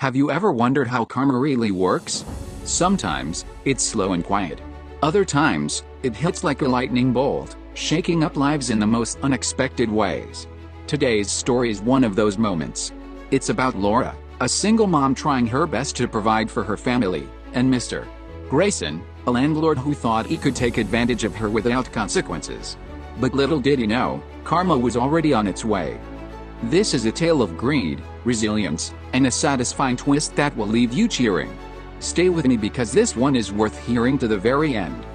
Have you ever wondered how karma really works? Sometimes, it's slow and quiet. Other times, it hits like a lightning bolt, shaking up lives in the most unexpected ways. Today's story is one of those moments. It's about Laura, a single mom trying her best to provide for her family, and Mr. Grayson, a landlord who thought he could take advantage of her without consequences. But little did he know, karma was already on its way. This is a tale of greed, resilience, and a satisfying twist that will leave you cheering. Stay with me because this one is worth hearing to the very end.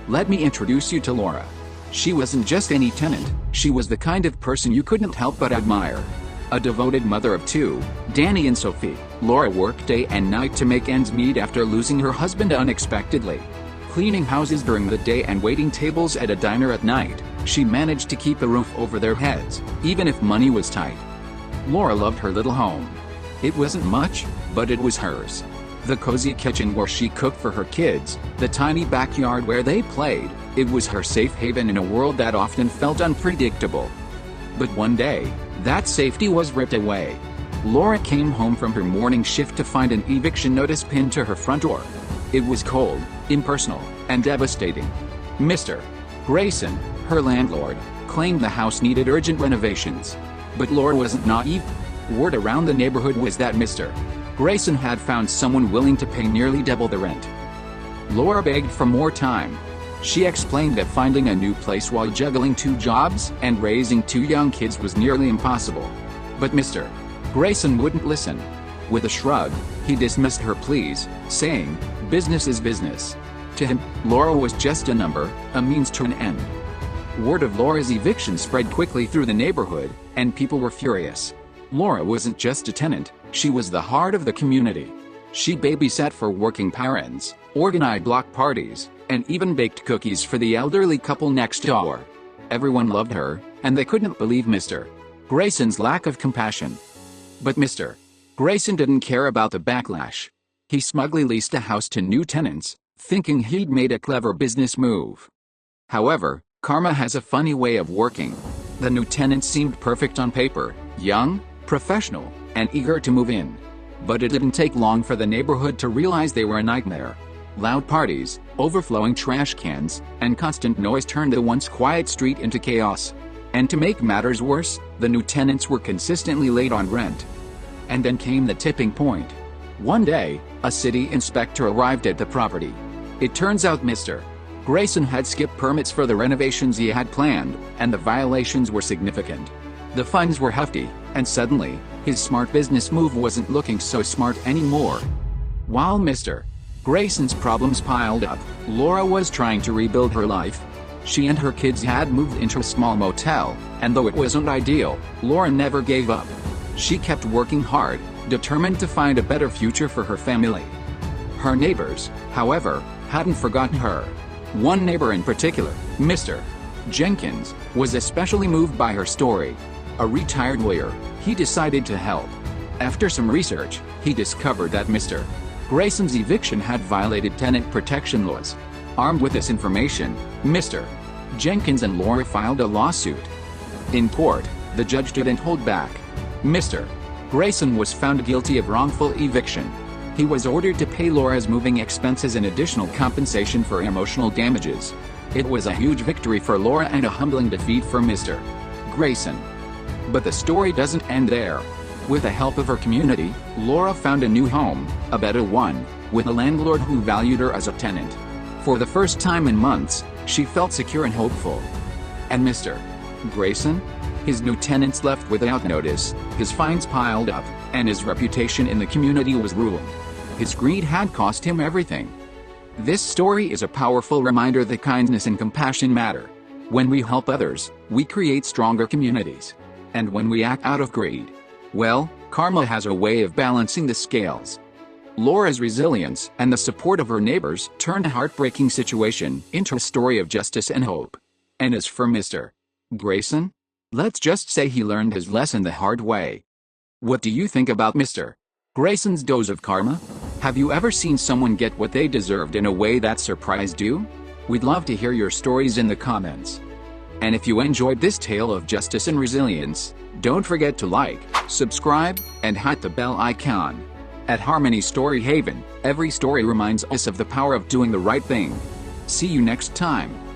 Let me introduce you to Laura. She wasn't just any tenant, she was the kind of person you couldn't help but admire. A devoted mother of two, Danny and Sophie, Laura worked day and night to make ends meet after losing her husband unexpectedly. Cleaning houses during the day and waiting tables at a diner at night, she managed to keep a roof over their heads, even if money was tight. Laura loved her little home. It wasn't much, but it was hers. The cozy kitchen where she cooked for her kids, the tiny backyard where they played, it was her safe haven in a world that often felt unpredictable. But one day, that safety was ripped away. Laura came home from her morning shift to find an eviction notice pinned to her front door. It was cold, impersonal, and devastating. Mr. Grayson, her landlord, claimed the house needed urgent renovations. But Laura wasn't naive. Word around the neighborhood was that Mr. Grayson had found someone willing to pay nearly double the rent. Laura begged for more time. She explained that finding a new place while juggling two jobs and raising two young kids was nearly impossible. But Mr. Grayson wouldn't listen. With a shrug, he dismissed her pleas, saying, "Business is business." To him, Laura was just a number, a means to an end. Word of Laura's eviction spread quickly through the neighborhood, and people were furious. Laura wasn't just a tenant, she was the heart of the community. She babysat for working parents, organized block parties, and even baked cookies for the elderly couple next door. Everyone loved her, and they couldn't believe Mr. Grayson's lack of compassion. But Mr. Grayson didn't care about the backlash. He smugly leased a house to new tenants, thinking he'd made a clever business move. However, karma has a funny way of working. The new tenants seemed perfect on paper, young, professional, and eager to move in. But it didn't take long for the neighborhood to realize they were a nightmare. Loud parties, overflowing trash cans, and constant noise turned the once quiet street into chaos. And to make matters worse, the new tenants were consistently late on rent. And then came the tipping point. One day, a city inspector arrived at the property. It turns out Mr. Grayson had skipped permits for the renovations he had planned, and the violations were significant. The fines were hefty, and suddenly, his smart business move wasn't looking so smart anymore. While Mr. Grayson's problems piled up, Laura was trying to rebuild her life. She and her kids had moved into a small motel, and though it wasn't ideal, Laura never gave up. She kept working hard, determined to find a better future for her family. Her neighbors, however, hadn't forgotten her. One neighbor in particular, Mr. Jenkins, was especially moved by her story. A retired lawyer, he decided to help. After some research, he discovered that Mr. Grayson's eviction had violated tenant protection laws. Armed with this information, Mr. Jenkins and Laura filed a lawsuit. In court, the judge didn't hold back. Mr. Grayson was found guilty of wrongful eviction. He was ordered to pay Laura's moving expenses and additional compensation for emotional damages. It was a huge victory for Laura and a humbling defeat for Mr. Grayson. But the story doesn't end there. With the help of her community, Laura found a new home, a better one, with a landlord who valued her as a tenant. For the first time in months, she felt secure and hopeful. And Mr. Grayson? His new tenants left without notice, his fines piled up, and his reputation in the community was ruined. His greed had cost him everything. This story is a powerful reminder that kindness and compassion matter. When we help others, we create stronger communities. And when we act out of greed, well, karma has a way of balancing the scales. Laura's resilience and the support of her neighbors turned a heartbreaking situation into a story of justice and hope. And as for Mr. Grayson, let's just say he learned his lesson the hard way. What do you think about Mr. Grayson's dose of karma? Have you ever seen someone get what they deserved in a way that surprised you? We'd love to hear your stories in the comments. And if you enjoyed this tale of justice and resilience, don't forget to like, subscribe, and hit the bell icon. At Harmony Story Haven, every story reminds us of the power of doing the right thing. See you next time.